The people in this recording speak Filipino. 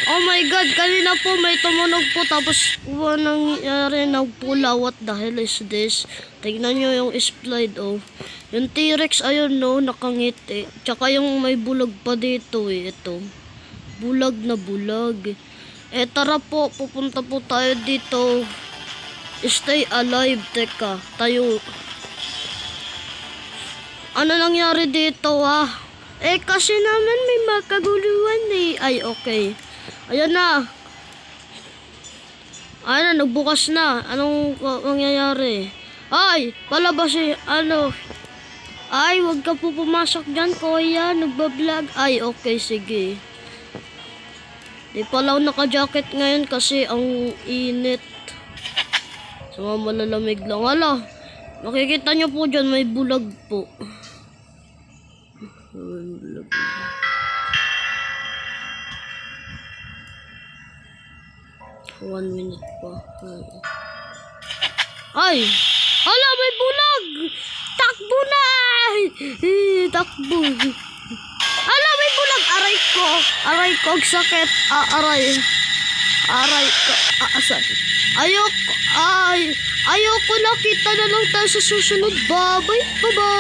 Oh my God, kanina po may tumunog po tapos nangyari nagpula. What the hell is this? Tignan nyo yung slide, oh. Yung T-Rex, ayun, no, nakangiti. Tsaka yung may bulag pa dito, eh, ito. Bulag na bulag. Tara po, pupunta po tayo dito. Stay alive, teka. Tayo. Ano nangyari dito, ah? Kasi naman may makaguluhan, eh. Ay, okay. Ayan na. Ayan na, nagbukas na. Anong mangyayari? Ay, palabas eh. Ano? Ay, wag ka po pumasok dyan, kuya. Nagbablog. Ay, okay, sige. Di pala ako naka-jacket ngayon kasi ang init. Sa mga malalamig lang. Hala, makikita nyo po dyan, may bulag po. May bulag. 1 minute pa. Ay! Hala, may bulag! Takbo na! Takbo. Hala, may bulag! Aray ko! Aray ko, ang sakit. Aray. Aray ko. Sakit. Ayoko. Ayoko na. Kita na lang tayo sa susunod. Bye-bye. Bye-bye.